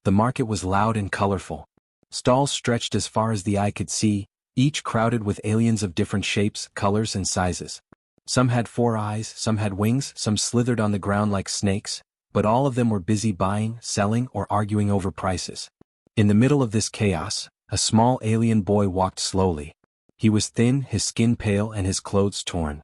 The market was loud and colorful. Stalls stretched as far as the eye could see, each crowded with aliens of different shapes, colors, and sizes. Some had 4 eyes, some had wings, some slithered on the ground like snakes, but all of them were busy buying, selling, or arguing over prices. In the middle of this chaos, a small alien boy walked slowly. He was thin, his skin pale, and his clothes torn.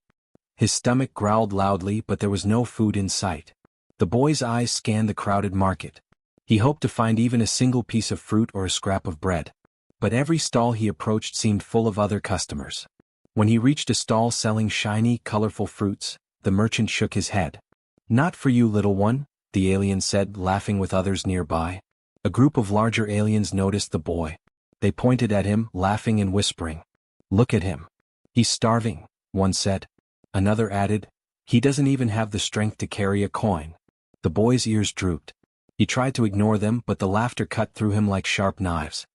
His stomach growled loudly, but there was no food in sight. The boy's eyes scanned the crowded market. He hoped to find even a single piece of fruit or a scrap of bread. But every stall he approached seemed full of other customers. When he reached a stall selling shiny, colorful fruits, the merchant shook his head. "Not for you, little one," the alien said, laughing with others nearby. A group of larger aliens noticed the boy. They pointed at him, laughing and whispering. "Look at him. He's starving," one said. Another added, "He doesn't even have the strength to carry a coin." The boy's ears drooped. He tried to ignore them, but the laughter cut through him like sharp knives.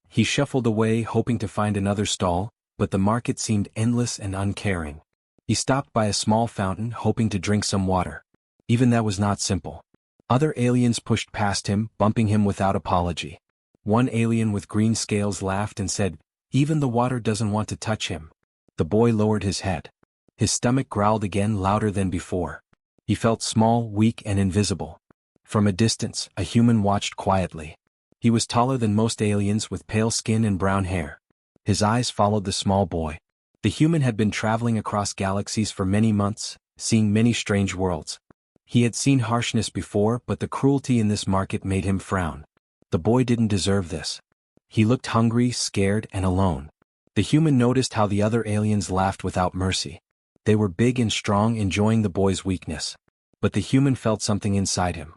He shuffled away, hoping to find another stall, but the market seemed endless and uncaring. He stopped by a small fountain, hoping to drink some water. Even that was not simple. Other aliens pushed past him, bumping him without apology. One alien with green scales laughed and said, "Even the water doesn't want to touch him." The boy lowered his head. His stomach growled again, louder than before. He felt small, weak, and invisible. From a distance, a human watched quietly. He was taller than most aliens, with pale skin and brown hair. His eyes followed the small boy. The human had been traveling across galaxies for many months, seeing many strange worlds. He had seen harshness before, but the cruelty in this market made him frown. The boy didn't deserve this. He looked hungry, scared, and alone. The human noticed how the other aliens laughed without mercy. They were big and strong, enjoying the boy's weakness. But the human felt something inside him.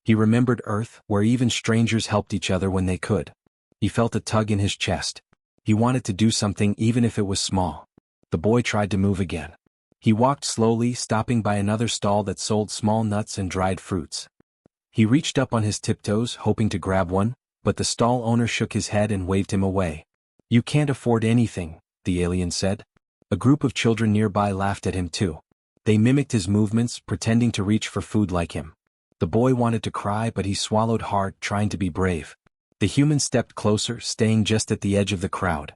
He remembered Earth, where even strangers helped each other when they could. He felt a tug in his chest. He wanted to do something, even if it was small. The boy tried to move again. He walked slowly, stopping by another stall that sold small nuts and dried fruits. He reached up on his tiptoes, hoping to grab one, but the stall owner shook his head and waved him away. "You can't afford anything," the alien said. A group of children nearby laughed at him too. They mimicked his movements, pretending to reach for food like him. The boy wanted to cry, but he swallowed hard, trying to be brave. The human stepped closer, staying just at the edge of the crowd.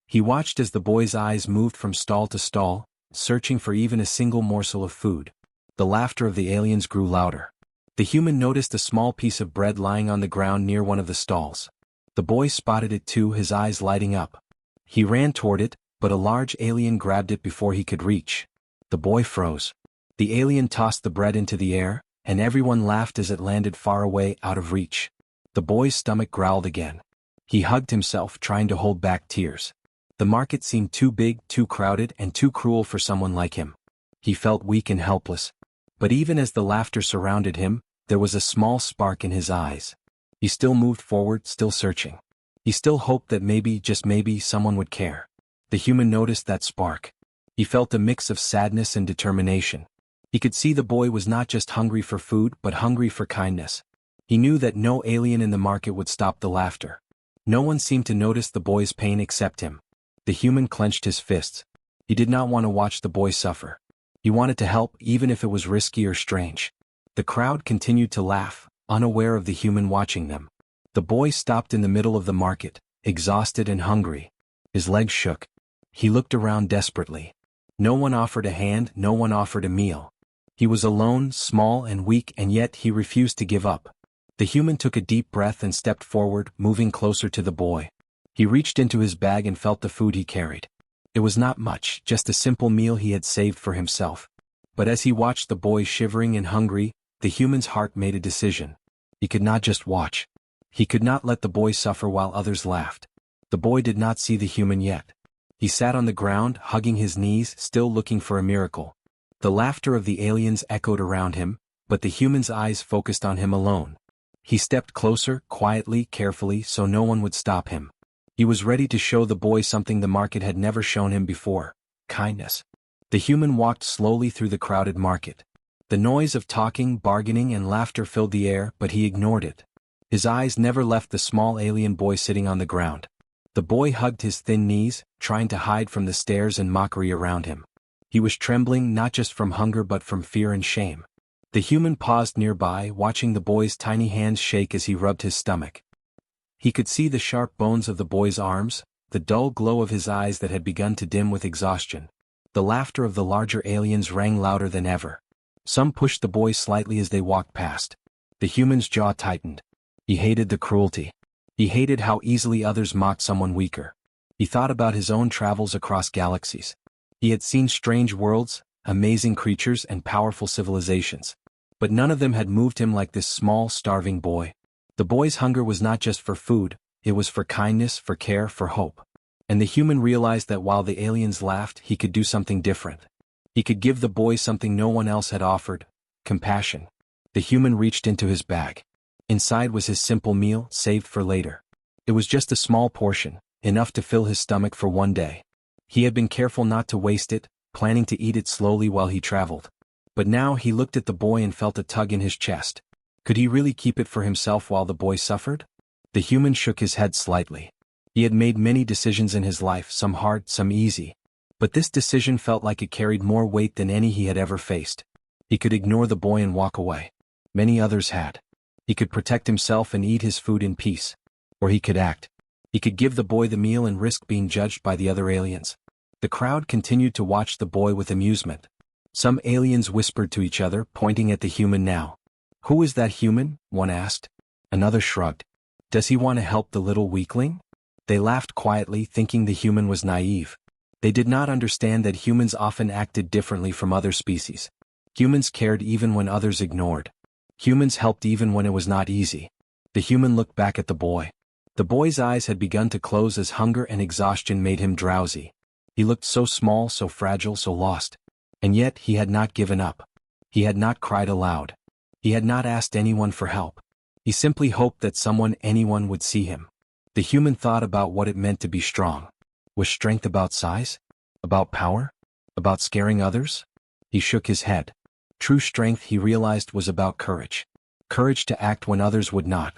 He watched as the boy's eyes moved from stall to stall, searching for even a single morsel of food. The laughter of the aliens grew louder. The human noticed a small piece of bread lying on the ground near one of the stalls. The boy spotted it too, his eyes lighting up. He ran toward it, but a large alien grabbed it before he could reach. The boy froze. The alien tossed the bread into the air, and everyone laughed as it landed far away, out of reach. The boy's stomach growled again. He hugged himself, trying to hold back tears. The market seemed too big, too crowded, and too cruel for someone like him. He felt weak and helpless. But even as the laughter surrounded him, there was a small spark in his eyes. He still moved forward, still searching. He still hoped that maybe, just maybe, someone would care. The human noticed that spark. He felt a mix of sadness and determination. He could see the boy was not just hungry for food, but hungry for kindness. He knew that no alien in the market would stop the laughter. No one seemed to notice the boy's pain except him. The human clenched his fists. He did not want to watch the boy suffer. He wanted to help, even if it was risky or strange. The crowd continued to laugh, unaware of the human watching them. The boy stopped in the middle of the market, exhausted and hungry. His legs shook. He looked around desperately. No one offered a hand, no one offered a meal. He was alone, small and weak, and yet he refused to give up. The human took a deep breath and stepped forward, moving closer to the boy. He reached into his bag and felt the food he carried. It was not much, just a simple meal he had saved for himself. But as he watched the boy shivering and hungry, the human's heart made a decision. He could not just watch. He could not let the boy suffer while others laughed. The boy did not see the human yet. He sat on the ground, hugging his knees, still looking for a miracle. The laughter of the aliens echoed around him, but the human's eyes focused on him alone. He stepped closer, quietly, carefully, so no one would stop him. He was ready to show the boy something the market had never shown him before: kindness. The human walked slowly through the crowded market. The noise of talking, bargaining, and laughter filled the air, but he ignored it. His eyes never left the small alien boy sitting on the ground. The boy hugged his thin knees, trying to hide from the stares and mockery around him. He was trembling, not just from hunger but from fear and shame. The human paused nearby, watching the boy's tiny hands shake as he rubbed his stomach. He could see the sharp bones of the boy's arms, the dull glow of his eyes that had begun to dim with exhaustion. The laughter of the larger aliens rang louder than ever. Some pushed the boy slightly as they walked past. The human's jaw tightened. He hated the cruelty. He hated how easily others mocked someone weaker. He thought about his own travels across galaxies. He had seen strange worlds, amazing creatures, and powerful civilizations. But none of them had moved him like this small, starving boy. The boy's hunger was not just for food, it was for kindness, for care, for hope. And the human realized that while the aliens laughed, he could do something different. He could give the boy something no one else had offered: compassion. The human reached into his bag. Inside was his simple meal, saved for later. It was just a small portion, enough to fill his stomach for one day. He had been careful not to waste it, planning to eat it slowly while he traveled. But now he looked at the boy and felt a tug in his chest. Could he really keep it for himself while the boy suffered? The human shook his head slightly. He had made many decisions in his life, some hard, some easy. But this decision felt like it carried more weight than any he had ever faced. He could ignore the boy and walk away. Many others had. He could protect himself and eat his food in peace. Or he could act. He could give the boy the meal and risk being judged by the other aliens. The crowd continued to watch the boy with amusement. Some aliens whispered to each other, pointing at the human now. "Who is that human?" one asked. Another shrugged. "Does he want to help the little weakling?" They laughed quietly, thinking the human was naive. They did not understand that humans often acted differently from other species. Humans cared even when others ignored. Humans helped even when it was not easy. The human looked back at the boy. The boy's eyes had begun to close as hunger and exhaustion made him drowsy. He looked so small, so fragile, so lost. And yet he had not given up. He had not cried aloud. He had not asked anyone for help. He simply hoped that anyone would see him. The human thought about what it meant to be strong. Was strength about size? About power? About scaring others? He shook his head. True strength, he realized, was about courage. Courage to act when others would not.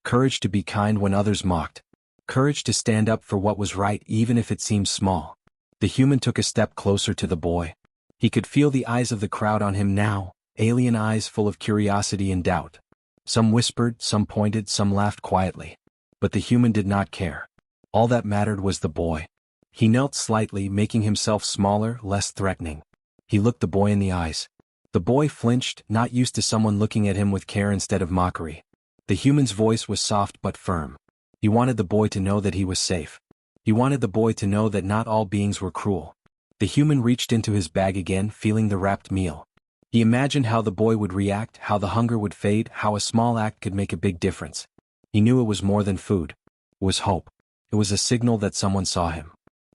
Courage to be kind when others mocked. Courage to stand up for what was right even if it seemed small. The human took a step closer to the boy. He could feel the eyes of the crowd on him now, alien eyes full of curiosity and doubt. Some whispered, some pointed, some laughed quietly. But the human did not care. All that mattered was the boy. He knelt slightly, making himself smaller, less threatening. He looked the boy in the eyes. The boy flinched, not used to someone looking at him with care instead of mockery. The human's voice was soft but firm. He wanted the boy to know that he was safe. He wanted the boy to know that not all beings were cruel. The human reached into his bag again, feeling the wrapped meal. He imagined how the boy would react, how the hunger would fade, how a small act could make a big difference. He knew it was more than food. It was hope. It was a signal that someone saw him.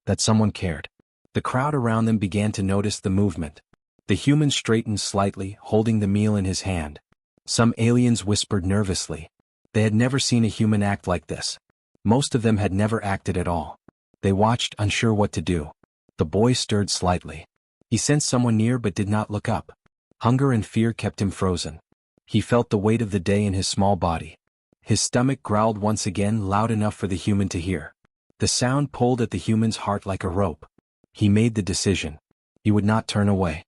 That someone cared. The crowd around them began to notice the movement. The human straightened slightly, holding the meal in his hand. Some aliens whispered nervously. They had never seen a human act like this. Most of them had never acted at all. They watched, unsure what to do. The boy stirred slightly. He sensed someone near but did not look up. Hunger and fear kept him frozen. He felt the weight of the day in his small body. His stomach growled once again, loud enough for the human to hear. The sound pulled at the human's heart like a rope. He made the decision. He would not turn away.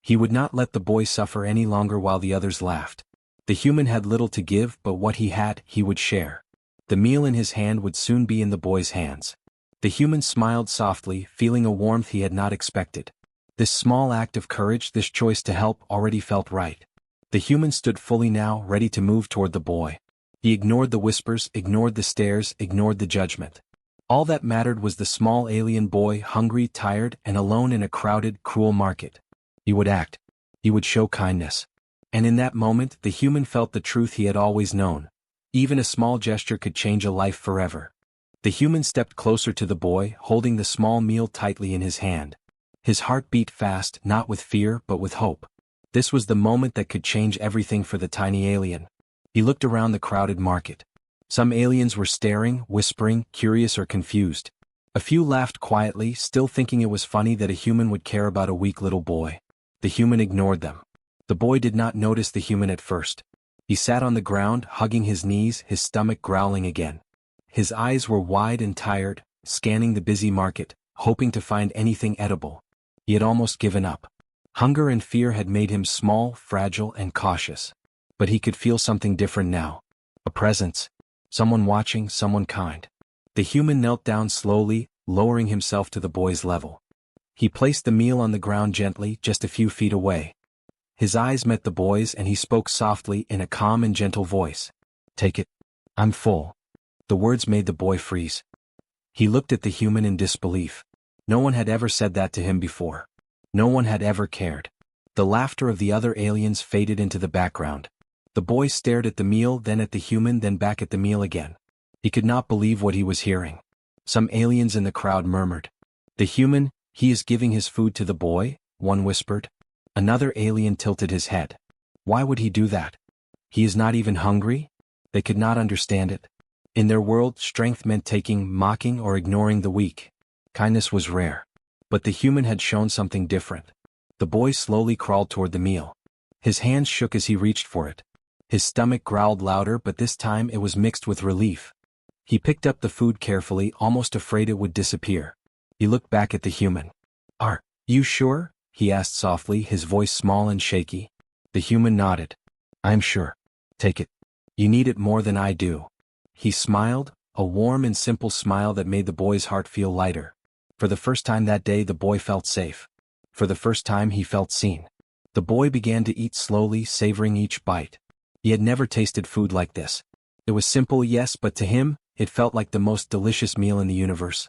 He would not let the boy suffer any longer while the others laughed. The human had little to give, but what he had, he would share. The meal in his hand would soon be in the boy's hands. The human smiled softly, feeling a warmth he had not expected. This small act of courage, this choice to help, already felt right. The human stood fully now, ready to move toward the boy. He ignored the whispers, ignored the stares, ignored the judgment. All that mattered was the small alien boy, hungry, tired, and alone in a crowded, cruel market. He would act. He would show kindness. And in that moment, the human felt the truth he had always known. Even a small gesture could change a life forever. The human stepped closer to the boy, holding the small meal tightly in his hand. His heart beat fast, not with fear, but with hope. This was the moment that could change everything for the tiny alien. He looked around the crowded market. Some aliens were staring, whispering, curious or confused. A few laughed quietly, still thinking it was funny that a human would care about a weak little boy. The human ignored them. The boy did not notice the human at first. He sat on the ground, hugging his knees, his stomach growling again. His eyes were wide and tired, scanning the busy market, hoping to find anything edible. He had almost given up. Hunger and fear had made him small, fragile, and cautious. But he could feel something different now. A presence. Someone watching, someone kind. The human knelt down slowly, lowering himself to the boy's level. He placed the meal on the ground gently, just a few feet away. His eyes met the boy's and he spoke softly in a calm and gentle voice. "Take it. I'm full." The words made the boy freeze. He looked at the human in disbelief. No one had ever said that to him before. No one had ever cared. The laughter of the other aliens faded into the background. The boy stared at the meal, then at the human, then back at the meal again. He could not believe what he was hearing. Some aliens in the crowd murmured. "The human, he is giving his food to the boy," one whispered. Another alien tilted his head. "Why would he do that? He is not even hungry?" They could not understand it. In their world, strength meant taking, mocking, or ignoring the weak. Kindness was rare. But the human had shown something different. The boy slowly crawled toward the meal. His hands shook as he reached for it. His stomach growled louder, but this time it was mixed with relief. He picked up the food carefully, almost afraid it would disappear. He looked back at the human. "Are you sure?" he asked softly, his voice small and shaky. The human nodded. "I'm sure. Take it. You need it more than I do." He smiled, a warm and simple smile that made the boy's heart feel lighter. For the first time that day the boy felt safe. For the first time he felt seen. The boy began to eat slowly, savoring each bite. He had never tasted food like this. It was simple, yes, but to him, it felt like the most delicious meal in the universe.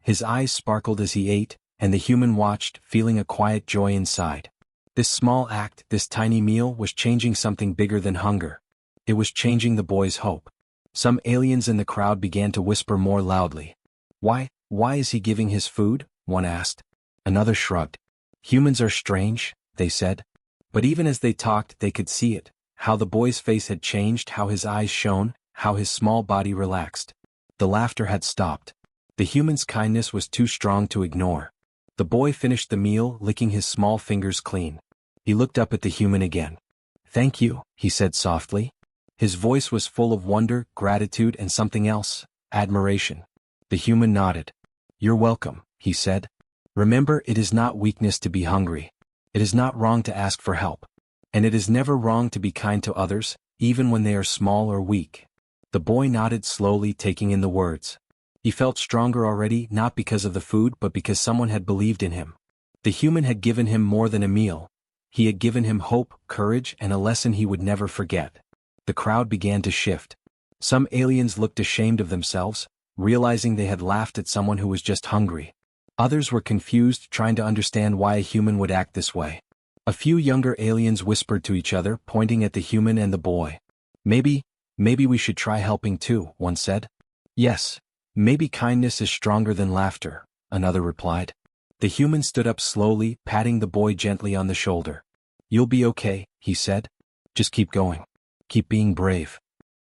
His eyes sparkled as he ate, and the human watched, feeling a quiet joy inside. This small act, this tiny meal, was changing something bigger than hunger. It was changing the boy's hope. Some aliens in the crowd began to whisper more loudly. Why is he giving his food?" one asked. Another shrugged. "Humans are strange," they said. But even as they talked, they could see it. How the boy's face had changed, how his eyes shone, how his small body relaxed. The laughter had stopped. The human's kindness was too strong to ignore. The boy finished the meal, licking his small fingers clean. He looked up at the human again. "Thank you," he said softly. His voice was full of wonder, gratitude, and something else, admiration. The human nodded. "You're welcome," he said. "Remember, it is not weakness to be hungry. It is not wrong to ask for help. And it is never wrong to be kind to others, even when they are small or weak." The boy nodded slowly, taking in the words. He felt stronger already, not because of the food but because someone had believed in him. The human had given him more than a meal. He had given him hope, courage, and a lesson he would never forget. The crowd began to shift. Some aliens looked ashamed of themselves, realizing they had laughed at someone who was just hungry. Others were confused, trying to understand why a human would act this way. A few younger aliens whispered to each other, pointing at the human and the boy. Maybe we should try helping too," one said. "Yes, maybe kindness is stronger than laughter," another replied. The human stood up slowly, patting the boy gently on the shoulder. "You'll be okay," he said. "Just keep going. Keep being brave."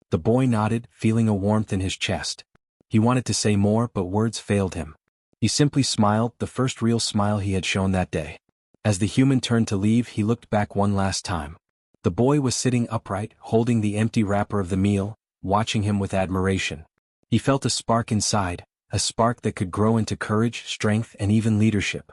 The boy nodded, feeling a warmth in his chest. He wanted to say more, but words failed him. He simply smiled, the first real smile he had shown that day. As the human turned to leave, he looked back one last time. The boy was sitting upright, holding the empty wrapper of the meal, watching him with admiration. He felt a spark inside, a spark that could grow into courage, strength, and even leadership.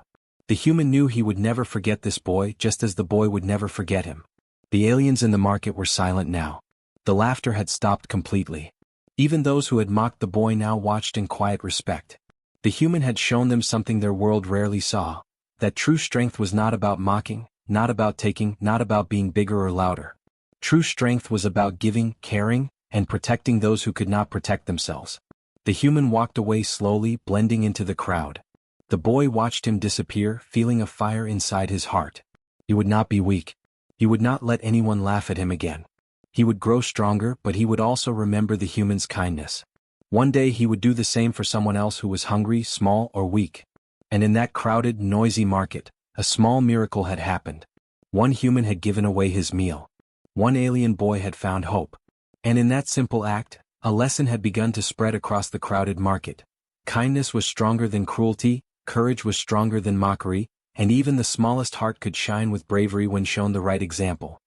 The human knew he would never forget this boy, just as the boy would never forget him. The aliens in the market were silent now. The laughter had stopped completely. Even those who had mocked the boy now watched in quiet respect. The human had shown them something their world rarely saw, that true strength was not about mocking, not about taking, not about being bigger or louder. True strength was about giving, caring, and protecting those who could not protect themselves. The human walked away slowly, blending into the crowd. The boy watched him disappear, feeling a fire inside his heart. He would not be weak. He would not let anyone laugh at him again. He would grow stronger, but he would also remember the human's kindness. One day he would do the same for someone else who was hungry, small, or weak. And in that crowded, noisy market, a small miracle had happened. One human had given away his meal. One alien boy had found hope. And in that simple act, a lesson had begun to spread across the crowded market. Kindness was stronger than cruelty, courage was stronger than mockery, and even the smallest heart could shine with bravery when shown the right example.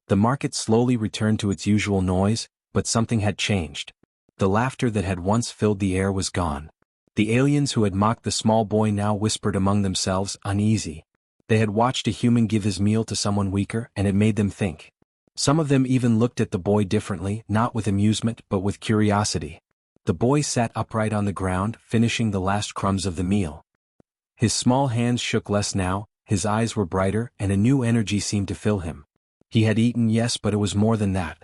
The market slowly returned to its usual noise, but something had changed. The laughter that had once filled the air was gone. The aliens who had mocked the small boy now whispered among themselves, uneasy. They had watched a human give his meal to someone weaker, and it made them think. Some of them even looked at the boy differently, not with amusement but with curiosity. The boy sat upright on the ground, finishing the last crumbs of the meal. His small hands shook less now, his eyes were brighter, and a new energy seemed to fill him. He had eaten, yes, but it was more than that.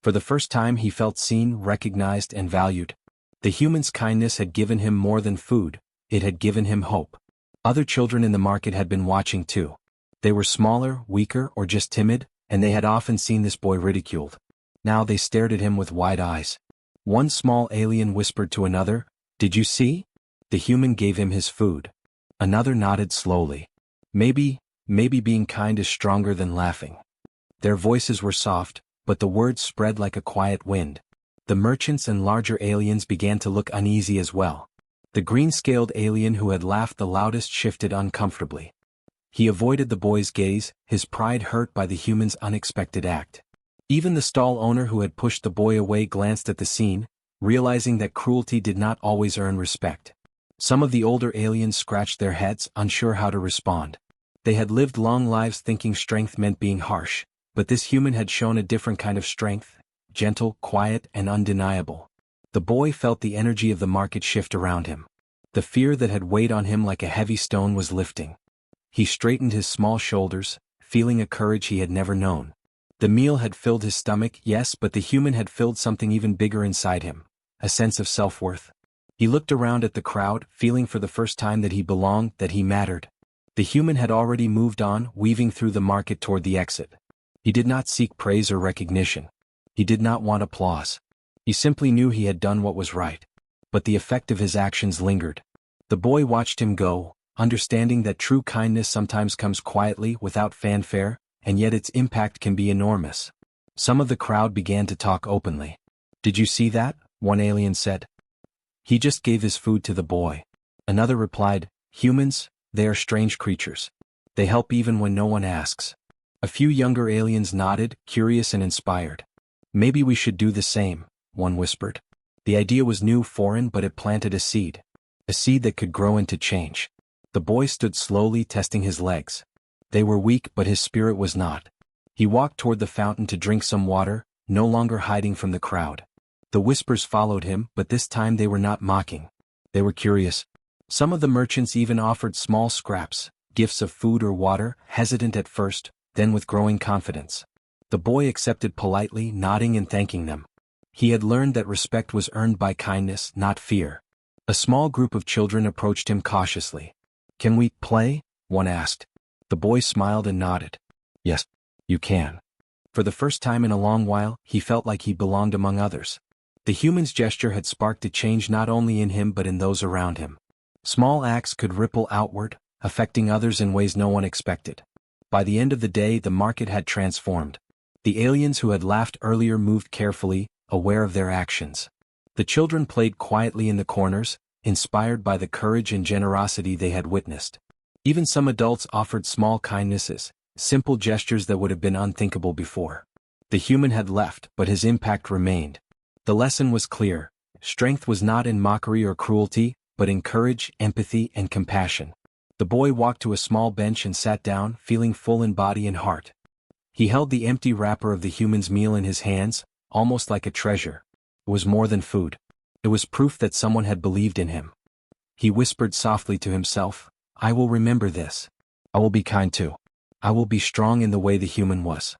For the first time he felt seen, recognized, and valued. The human's kindness had given him more than food, it had given him hope. Other children in the market had been watching too. They were smaller, weaker, or just timid, and they had often seen this boy ridiculed. Now they stared at him with wide eyes. One small alien whispered to another, "Did you see?" The human gave him his food. Another nodded slowly. Maybe being kind is stronger than laughing. Their voices were soft, but the words spread like a quiet wind. The merchants and larger aliens began to look uneasy as well. The green-scaled alien who had laughed the loudest shifted uncomfortably. He avoided the boy's gaze, his pride hurt by the human's unexpected act. Even the stall owner who had pushed the boy away glanced at the scene, realizing that cruelty did not always earn respect. Some of the older aliens scratched their heads, unsure how to respond. They had lived long lives thinking strength meant being harsh, but this human had shown a different kind of strength, gentle, quiet, and undeniable. The boy felt the energy of the market shift around him. The fear that had weighed on him like a heavy stone was lifting. He straightened his small shoulders, feeling a courage he had never known. The meal had filled his stomach, yes, but the human had filled something even bigger inside him, a sense of self-worth. He looked around at the crowd, feeling for the first time that he belonged, that he mattered. The human had already moved on, weaving through the market toward the exit. He did not seek praise or recognition. He did not want applause. He simply knew he had done what was right. But the effect of his actions lingered. The boy watched him go, understanding that true kindness sometimes comes quietly, without fanfare, and yet its impact can be enormous. Some of the crowd began to talk openly. "Did you see that?" one alien said. "He just gave his food to the boy." Another replied, "Humans, they are strange creatures. They help even when no one asks." A few younger aliens nodded, curious and inspired. "Maybe we should do the same," one whispered. The idea was new, foreign, but it planted a seed that could grow into change. The boy stood slowly, testing his legs. They were weak, but his spirit was not. He walked toward the fountain to drink some water, no longer hiding from the crowd. The whispers followed him, but this time they were not mocking. They were curious. Some of the merchants even offered small scraps, gifts of food or water, hesitant at first, then with growing confidence. The boy accepted politely, nodding and thanking them. He had learned that respect was earned by kindness, not fear. A small group of children approached him cautiously. "Can we play?" one asked. The boy smiled and nodded. "Yes, you can." For the first time in a long while, he felt like he belonged among others. The human's gesture had sparked a change not only in him but in those around him. Small acts could ripple outward, affecting others in ways no one expected. By the end of the day, the market had transformed. The aliens who had laughed earlier moved carefully, aware of their actions. The children played quietly in the corners, inspired by the courage and generosity they had witnessed. Even some adults offered small kindnesses, simple gestures that would have been unthinkable before. The human had left, but his impact remained. The lesson was clear. Strength was not in mockery or cruelty, but in courage, empathy, and compassion. The boy walked to a small bench and sat down, feeling full in body and heart. He held the empty wrapper of the human's meal in his hands, almost like a treasure. It was more than food. It was proof that someone had believed in him. He whispered softly to himself, "I will remember this. I will be kind too. I will be strong in the way the human was."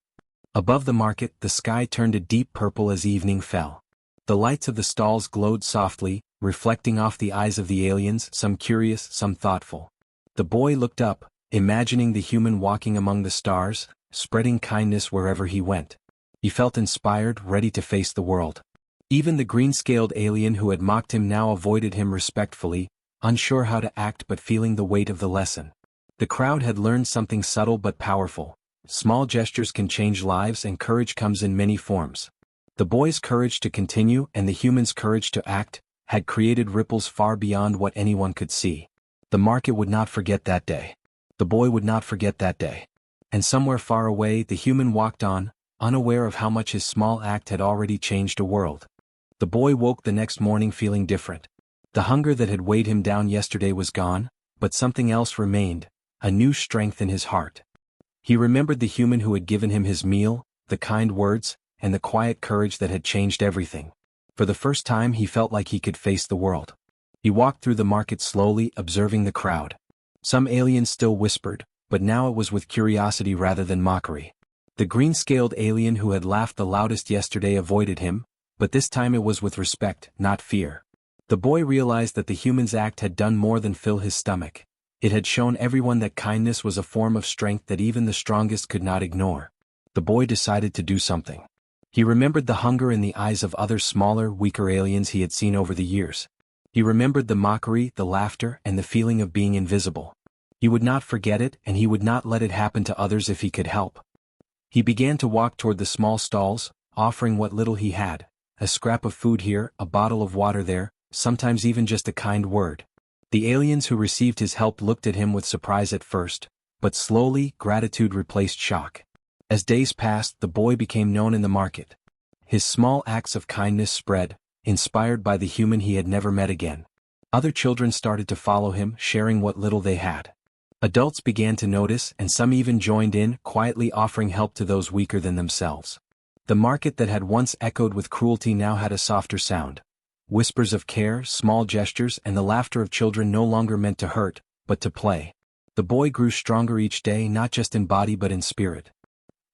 Above the market, the sky turned a deep purple as evening fell. The lights of the stalls glowed softly, reflecting off the eyes of the aliens, some curious, some thoughtful. The boy looked up, imagining the human walking among the stars, spreading kindness wherever he went. He felt inspired, ready to face the world. Even the green-scaled alien who had mocked him now avoided him respectfully, unsure how to act but feeling the weight of the lesson. The crowd had learned something subtle but powerful. Small gestures can change lives, and courage comes in many forms. The boy's courage to continue and the human's courage to act had created ripples far beyond what anyone could see. The market would not forget that day. The boy would not forget that day. And somewhere far away, the human walked on, unaware of how much his small act had already changed a world. The boy woke the next morning feeling different. The hunger that had weighed him down yesterday was gone, but something else remained, a new strength in his heart. He remembered the human who had given him his meal, the kind words, and the quiet courage that had changed everything. For the first time he felt like he could face the world. He walked through the market slowly, observing the crowd. Some aliens still whispered, but now it was with curiosity rather than mockery. The green-scaled alien who had laughed the loudest yesterday avoided him, but this time it was with respect, not fear. The boy realized that the human's act had done more than fill his stomach. It had shown everyone that kindness was a form of strength that even the strongest could not ignore. The boy decided to do something. He remembered the hunger in the eyes of other smaller, weaker aliens he had seen over the years. He remembered the mockery, the laughter, and the feeling of being invisible. He would not forget it, and he would not let it happen to others if he could help. He began to walk toward the small stalls, offering what little he had, a scrap of food here, a bottle of water there, sometimes even just a kind word. The aliens who received his help looked at him with surprise at first, but slowly, gratitude replaced shock. As days passed, the boy became known in the market. His small acts of kindness spread, inspired by the human he had never met again. Other children started to follow him, sharing what little they had. Adults began to notice, and some even joined in, quietly offering help to those weaker than themselves. The market that had once echoed with cruelty now had a softer sound. Whispers of care, small gestures, and the laughter of children no longer meant to hurt, but to play. The boy grew stronger each day, not just in body but in spirit.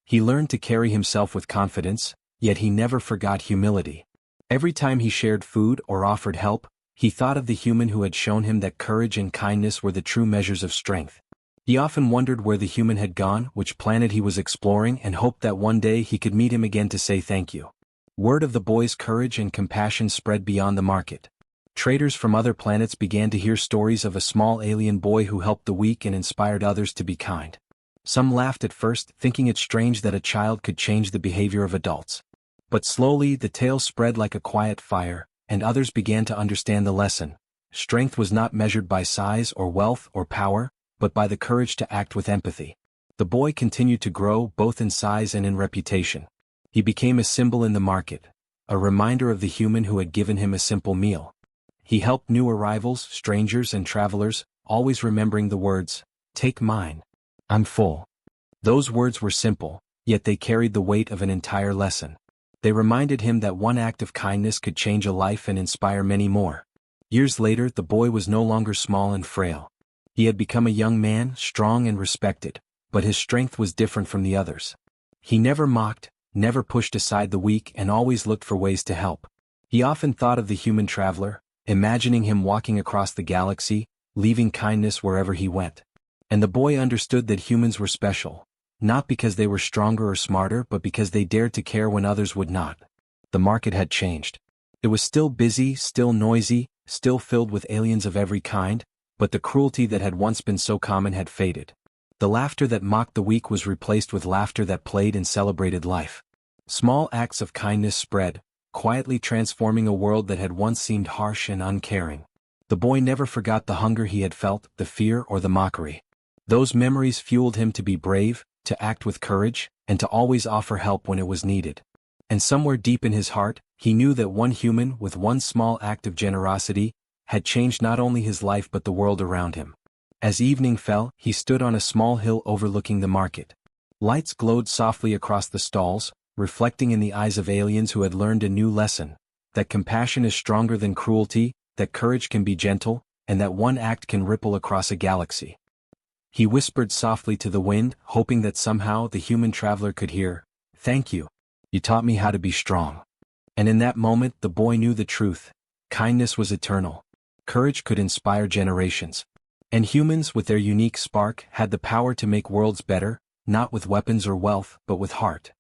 He learned to carry himself with confidence, yet he never forgot humility. Every time he shared food or offered help, he thought of the human who had shown him that courage and kindness were the true measures of strength. He often wondered where the human had gone, which planet he was exploring, and hoped that one day he could meet him again to say thank you. Word of the boy's courage and compassion spread beyond the market. Traders from other planets began to hear stories of a small alien boy who helped the weak and inspired others to be kind. Some laughed at first, thinking it strange that a child could change the behavior of adults. But slowly the tale spread like a quiet fire, and others began to understand the lesson. Strength was not measured by size or wealth or power, but by the courage to act with empathy. The boy continued to grow both in size and in reputation. He became a symbol in the market, a reminder of the human who had given him a simple meal. He helped new arrivals, strangers, and travelers, always remembering the words, "Take mine. I'm full." Those words were simple, yet they carried the weight of an entire lesson. They reminded him that one act of kindness could change a life and inspire many more. Years later, the boy was no longer small and frail. He had become a young man, strong and respected, but his strength was different from the others. He never mocked, never pushed aside the weak, and always looked for ways to help. He often thought of the human traveler, imagining him walking across the galaxy, leaving kindness wherever he went. And the boy understood that humans were special, not because they were stronger or smarter but because they dared to care when others would not. The market had changed. It was still busy, still noisy, still filled with aliens of every kind, but the cruelty that had once been so common had faded. The laughter that mocked the weak was replaced with laughter that played and celebrated life. Small acts of kindness spread, quietly transforming a world that had once seemed harsh and uncaring. The boy never forgot the hunger he had felt, the fear or the mockery. Those memories fueled him to be brave, to act with courage, and to always offer help when it was needed. And somewhere deep in his heart, he knew that one human, with one small act of generosity, had changed not only his life but the world around him. As evening fell, he stood on a small hill overlooking the market. Lights glowed softly across the stalls, reflecting in the eyes of aliens who had learned a new lesson, that compassion is stronger than cruelty, that courage can be gentle, and that one act can ripple across a galaxy. He whispered softly to the wind, hoping that somehow the human traveler could hear, "Thank you. You taught me how to be strong." And in that moment the boy knew the truth. Kindness was eternal. Courage could inspire generations. And humans, with their unique spark, had the power to make worlds better, not with weapons or wealth, but with heart.